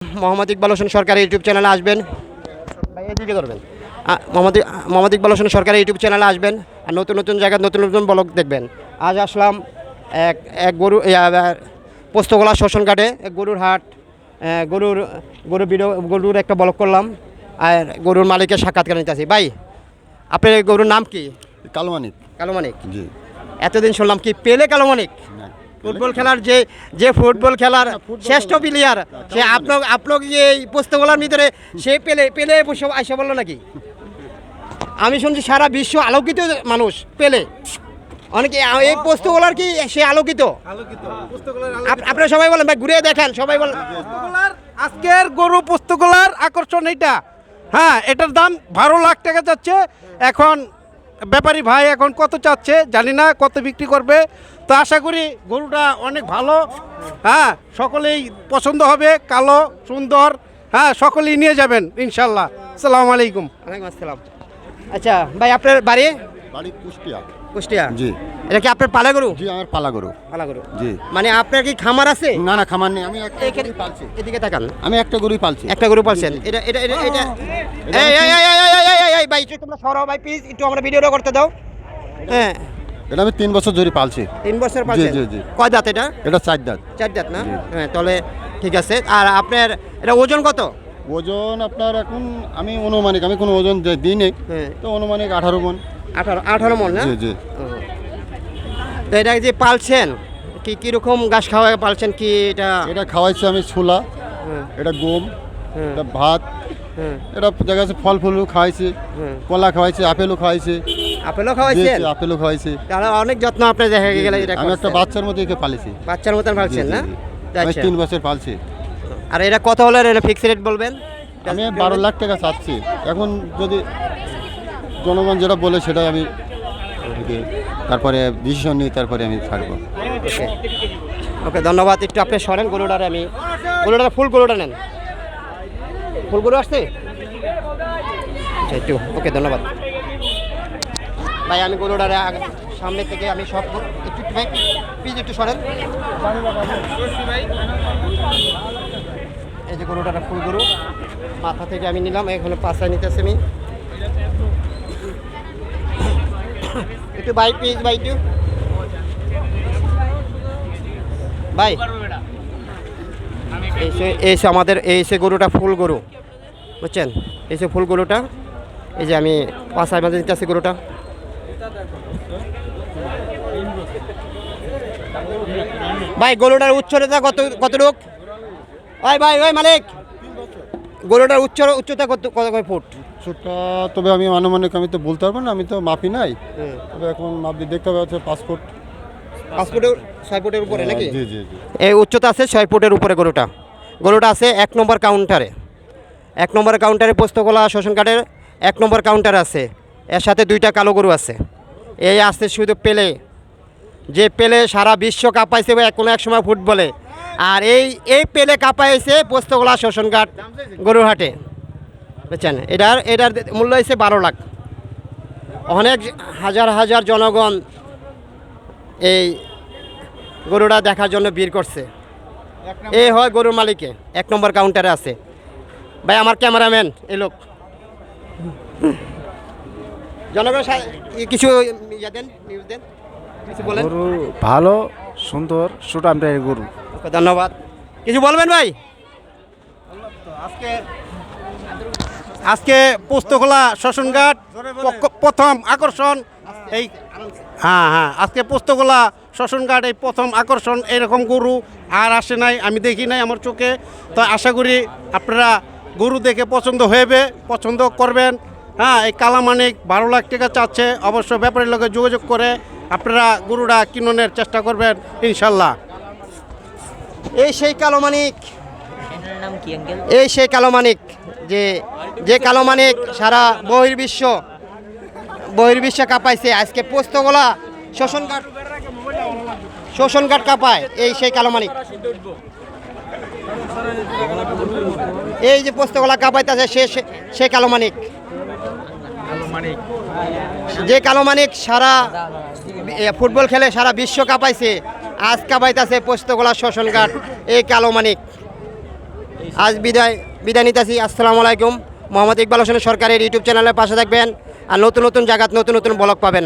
মোহাম্মদ ইকবাল হোসেন সরকারের ইউটিউব চ্যানেলে আসবেন। ভাই এদিকে করবেন। মোহাম্মদ ইকবাল হোসেন সরকারের ইউটিউব চ্যানেলে আসবেন আর নতুন নতুন জায়গায় নতুন নতুন ব্লগ দেখবেন। আজ আসলাম এক পোস্তগোলা শ্মশান ঘাটে এক গরুর হাট, গরুর একটা ব্লগ করলাম আর গরুর মালিকের সাক্ষাৎকার নিতে আসি। ভাই আপনার গরুর নাম কি? কালো মানিক। কালো মানিক। জি। এতদিন শুনলাম কি পেলে কালো মানিক ফুটবল খেলার যে ফুটবল খেলার শ্রেষ্ঠ প্লেয়ার সে আপনার এই পোস্তগোলার ভিতরে সে পেলে আসে বললো নাকি? আমি শুনছি সারা বিশ্ব আলোকিত মানুষ পেলে, অনেকে এই পোস্তগোলার কি সে আলোকিত? আপনারা সবাই বলেন ভাই, ঘুরে দেখেন সবাই বলেন। আজকের গরু পোস্তগোলার আকর্ষণ এইটা। হ্যাঁ, এটার দাম 12 লাখ টাকা যাচ্ছে। এখন ব্যাপারী ভাই এখন কত চাচ্ছে জানি না, কত বিক্রি করবে। তো আশা করি গরুটা অনেক ভালো। হ্যাঁ, সকলেই পছন্দ হবে, কালো সুন্দর। হ্যাঁ, সকলেই নিয়ে যাবেন ইনশাল্লাহ। আসসালামু আলাইকুম। ওয়ালাইকুম আসসালাম। আচ্ছা ভাই, আপনার বাড়ি? বাড়ি কুষ্টিয়া। কুষ্টিয়া। জি। এটা কি আপনার পালা গরু? জি, আমার পালা গরু। পালা গরু। জি। মানে আপনার কি খামার আছে? না না, খামার নেই, আমি একটা গরুই পালছি। এদিকে তাকান। আমি একটা গরুই পালছি। একটা গরু পালছেন? এটা এটা এটা এটা এই ভাই একটু তোমরা সরাও ভাই প্লিজ, একটু আমরা ভিডিওটা করতে দাও। হ্যাঁ, এটা আমি 3 বছর ধরে পালছি। 3 বছর পালছেন? জি, জি, জি। কয় দাঁত এটা? এটা 4 দাঁত। 4 দাঁত না? জি। হ্যাঁ, তাহলে ঠিক আছে। আর আপনার এটা ওজন কত? ওজন আপনার এখন আমি অনুমানিক, আমি কোনো ওজন দিই নেই, হ্যাঁ, তো অনুমানিক 18 মণ। 18 মণ না? জি জি। তো এটা যে পালছেন কিরকম ঘাস খাওয়া পালছেন কি এটা? এটা খাওয়াইছি আমি ছোলা, হ্যাঁ, এটা গম, হ্যাঁ, এটা ভাত, হ্যাঁ, এটা দেখা যাচ্ছে ফল ফুলও খাওয়াইছি, হ্যাঁ। কলা খাওয়াইছি, আপেলও খাওয়াইছি। আপেলও জি, খাওয়াইছেন? জি, আপেলও খাওয়াইছি। তাহলে অনেক যত্ন আপনার দেখা গেলে এটা আমি একটা করছেন। বাচ্চার মতো একে পালিছি। বাচ্চার মতন পালছেন জি, না? জি, জি। আমি আচ্ছা। 3 বছর পালছি। আর এটা কত হলে এটা ফিক্স রেট বলবেন? আমি 12 লাখ টাকা চাচ্ছি। এখন যদি জনগণ যেটা বলে সেটাই আমি তারপরে ডিসিশন নিই, তারপরে আমি ছাড়বো। ওকে, ধন্যবাদ। একটু আপনি সরেন গরুটার, ফুল গরুটা নেন। ফুল গরু আসছে? আচ্ছা, একটু ওকে, ধন্যবাদ ভাই। আমি গরুটার সামনে থেকে আমি সব একটু ভাই প্লিজ একটু সরেন। এই যে গরুটার ফুল গরু মাথা থেকে আমি নিলাম, এখানে পাশায় নিতেছি আমি। একটু ভাই প্লিজ ভাই, একটু ভাই। এইসে আমাদের এইসে গরুটা ফুল গরু, বুঝছেন? এইসে ফুল গরুটা, এই যে আমি পাশায় বাঁধে নিতে আসি গরুটা। ভাই গরুটার উচ্চতা কতটুক? ভাই ভাই ভাই মালিক, গরুটার উচ্চতা কত ফুট? সেটা তবে আমি আনুমানিক আমি তো বলতে পারবো না, আমি তো মাপি নাই। তবে এখন মাপ দিয়ে দেখতে হবে, হচ্ছে 5 ফুট। 5 ফুটের 6 ফুটের উপরে নাকি? জি জি জি। এই উচ্চতা আছে 6 ফুটের উপরে গরুটা আছে 1 নম্বর কাউন্টারে। 1 নম্বর কাউন্টারে পোস্তগোলা শ্মশান ঘাটের 1 নম্বর কাউন্টার আছে। এর সাথে 2টা কালো গরু আছে। এই আসছে শুধু পেলে, যে পেলে সারা বিশ্ব কাঁপাইছে কোনো এক সময় ফুটবলে। আর এই পেলে কাঁপাইছে পোস্তগোলা শ্মশান ঘাট গরুর হাটে, বুঝছেন? এটার মূল্য হয়েছে 12 লাখ। অনেক হাজার জনগণ এই গরুটা দেখার জন্য ভিড় করছে। এই হয় গরুর মালিকে 1 নম্বর কাউন্টারে আছে। ভাই আমার ক্যামেরাম্যান এই লোক, জনগণ কিছু ইয়ে দেন, নিউজ দেন, কিছু বলেন। গরু ভালো সুন্দর সুটামটাই গরু। ওকে, ধন্যবাদ। কিছু বলবেন ভাই? আজকে পোস্তগোলা শ্মশানঘাট প্রথম আকর্ষণ এই। হ্যাঁ, আজকে পোস্তগোলা শ্মশানঘাট এই প্রথম আকর্ষণ। এরকম গরু আর আসে নাই, আমি দেখি নাই আমার চোখে। তো আশা করি আপনারা গরু দেখে পছন্দ করবেন। হ্যাঁ, এই কালামানিক 12 লাখ টাকা চাচ্ছে। অবশ্য ব্যাপারীর লোকে যোগাযোগ করে আপনারা গরুটা কিননের চেষ্টা করবেন ইনশাল্লাহ। এই সেই কালো মানিক, এই সেই কালো মানিক, যে কালো মানিক সারা বহির্বিশ্ব কাঁপাইছে। আজকে পোস্তগোলা শ্মশান ঘাট কাঁপায় এই সেই কালো মানিক। এই যে পোস্তগোলা কাঁপাইতেছে সে কালো মানিক, যে কালো মানিক সারা ফুটবল খেলে সারা বিশ্ব কাঁপাইছে। আজ কাঁপাইতেছে পোস্তগোলা শ্মশান ঘাট এই কালো মানিক। আজ বিদায় নিতেছি। আসসালামু আলাইকুম। মোহাম্মদ ইকবাল হোসেন সরকারের ইউটিউব চ্যানেলের পাশে থাকবেন আর নতুন নতুন জায়গাত নতুন নতুন ব্লগ পাবেন।